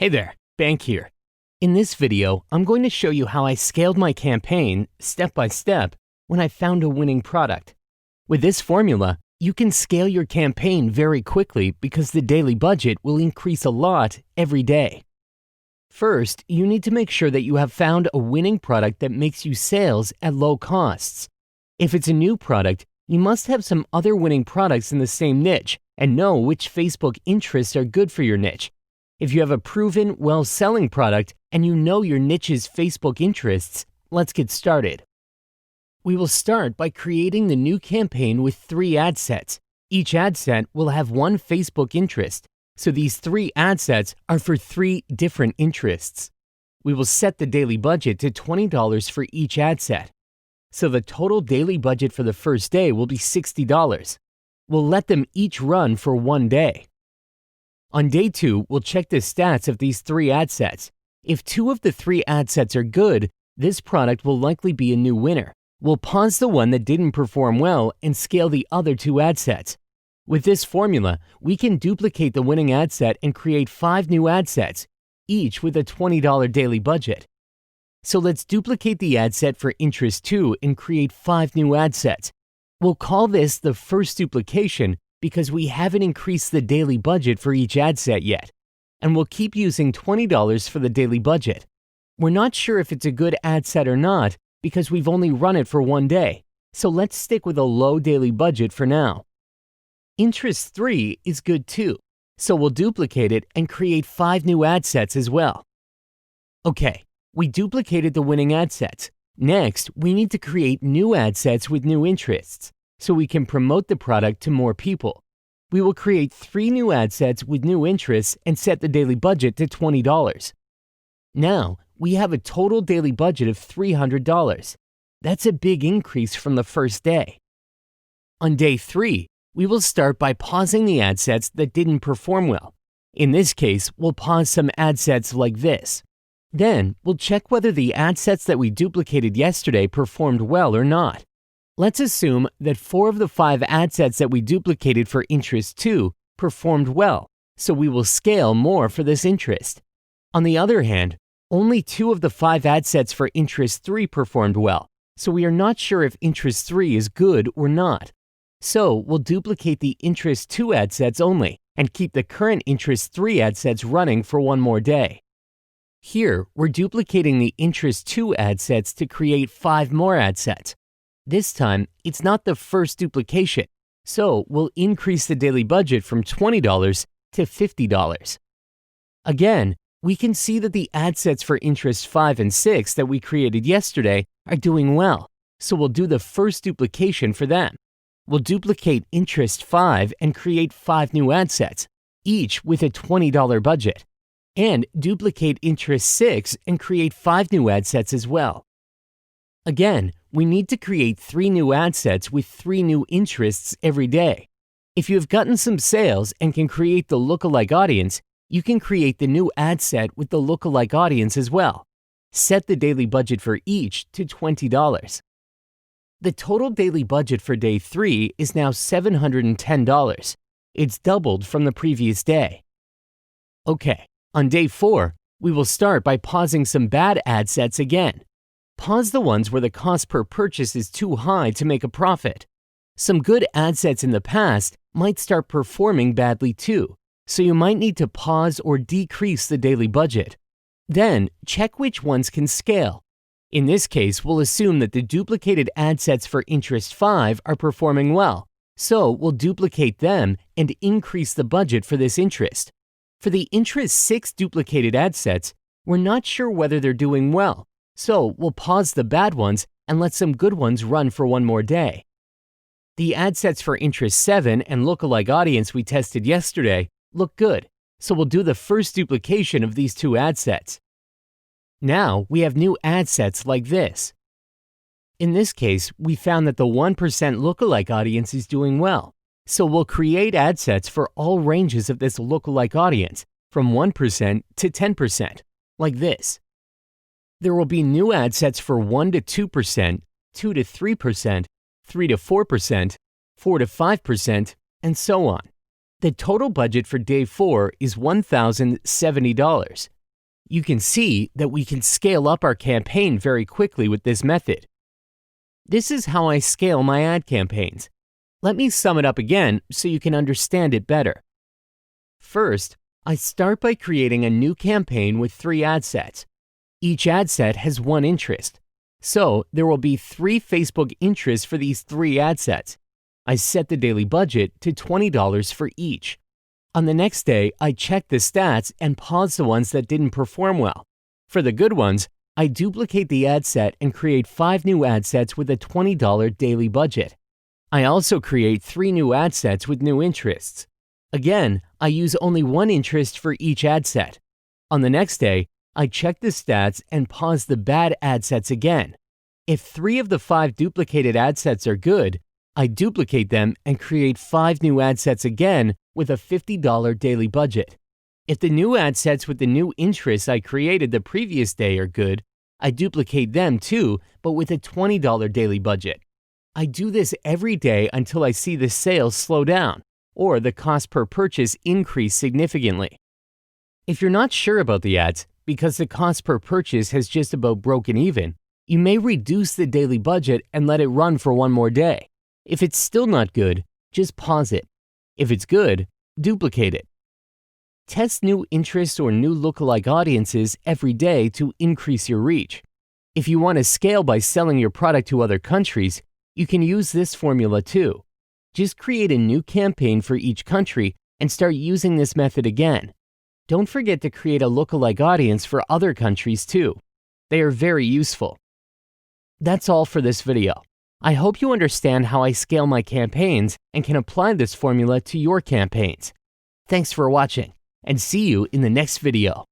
Hey there, Bank here. In this video, I'm going to show you how I scaled my campaign step by step when I found a winning product. With this formula, you can scale your campaign very quickly because the daily budget will increase a lot every day. First, you need to make sure that you have found a winning product that makes you sales at low costs. If it's a new product, you must have some other winning products in the same niche and know which Facebook interests are good for your niche. If you have a proven, well-selling product and you know your niche's Facebook interests, let's get started. We will start by creating the new campaign with 3 ad sets. Each ad set will have one Facebook interest, so these 3 ad sets are for 3 different interests. We will set the daily budget to $20 for each ad set. So the total daily budget for the first day will be $60. We'll let them each run for 1 day. On day 2, we'll check the stats of these 3 ad sets. If 2 of the 3 ad sets are good, this product will likely be a new winner. We'll pause the one that didn't perform well and scale the other 2 ad sets. With this formula, we can duplicate the winning ad set and create 5 new ad sets, each with a $20 daily budget. So let's duplicate the ad set for interest 2 and create 5 new ad sets. We'll call this the first duplication because we haven't increased the daily budget for each ad set yet, and we'll keep using $20 for the daily budget. We're not sure if it's a good ad set or not because we've only run it for 1 day, so let's stick with a low daily budget for now. Interest 3 is good too, so we'll duplicate it and create 5 new ad sets as well. Okay, we duplicated the winning ad sets. Next, we need to create new ad sets with new interests, so we can promote the product to more people. We will create 3 new ad sets with new interests and set the daily budget to $20. Now, we have a total daily budget of $300. That's a big increase from the first day. On day 3, we will start by pausing the ad sets that didn't perform well. In this case, we'll pause some ad sets like this. Then, we'll check whether the ad sets that we duplicated yesterday performed well or not. Let's assume that 4 of the 5 ad sets that we duplicated for interest 2 performed well, so we will scale more for this interest. On the other hand, only 2 of the 5 ad sets for interest 3 performed well, so we are not sure if interest 3 is good or not. So we'll duplicate the interest 2 ad sets only and keep the current interest 3 ad sets running for 1 more day. Here, we're duplicating the interest 2 ad sets to create 5 more ad sets. This time, it's not the first duplication, so we'll increase the daily budget from $20 to $50. Again, we can see that the ad sets for interest 5 and 6 that we created yesterday are doing well, so we'll do the first duplication for them. We'll duplicate interest 5 and create 5 new ad sets, each with a $20 budget, and duplicate interest 6 and create 5 new ad sets as well. Again, we need to create 3 new ad sets with 3 new interests every day. If you have gotten some sales and can create the lookalike audience, you can create the new ad set with the lookalike audience as well. Set the daily budget for each to $20. The total daily budget for day 3 is now $710. It's doubled from the previous day. Okay, on day 4, we will start by pausing some bad ad sets again. Pause the ones where the cost per purchase is too high to make a profit. Some good ad sets in the past might start performing badly too, so you might need to pause or decrease the daily budget. Then, check which ones can scale. In this case, we'll assume that the duplicated ad sets for interest 5 are performing well, so we'll duplicate them and increase the budget for this interest. For the interest 6 duplicated ad sets, we're not sure whether they're doing well, so we'll pause the bad ones and let some good ones run for 1 more day. The ad sets for interest 7 and lookalike audience we tested yesterday look good, so we'll do the first duplication of these 2 ad sets. Now we have new ad sets like this. In this case, we found that the 1% lookalike audience is doing well, so we'll create ad sets for all ranges of this lookalike audience, from 1% to 10%, like this. There will be new ad sets for 1 to 2%, 2 to 3%, 3 to 4%, 4 to 5%, and so on. The total budget for day 4 is $1,070. You can see that we can scale up our campaign very quickly with this method. This is how I scale my ad campaigns. Let me sum it up again so you can understand it better. First, I start by creating a new campaign with 3 ad sets. Each ad set has 1 interest. So there will be 3 Facebook interests for these 3 ad sets. I set the daily budget to $20 for each. On the next day, I check the stats and pause the ones that didn't perform well. For the good ones, I duplicate the ad set and create 5 new ad sets with a $20 daily budget. I also create 3 new ad sets with new interests. Again, I use only 1 interest for each ad set. On the next day, I check the stats and pause the bad ad sets again. If 3 of the 5 duplicated ad sets are good, I duplicate them and create 5 new ad sets again with a $50 daily budget. If the new ad sets with the new interests I created the previous day are good, I duplicate them too, but with a $20 daily budget. I do this every day until I see the sales slow down or the cost per purchase increase significantly. If you're not sure about the ads because the cost per purchase has just about broken even, you may reduce the daily budget and let it run for 1 more day. If it's still not good, just pause it. If it's good, duplicate it. Test new interests or new lookalike audiences every day to increase your reach. If you want to scale by selling your product to other countries, you can use this formula too. Just create a new campaign for each country and start using this method again. Don't forget to create a lookalike audience for other countries too. They are very useful. That's all for this video. I hope you understand how I scale my campaigns and can apply this formula to your campaigns. Thanks for watching, and see you in the next video.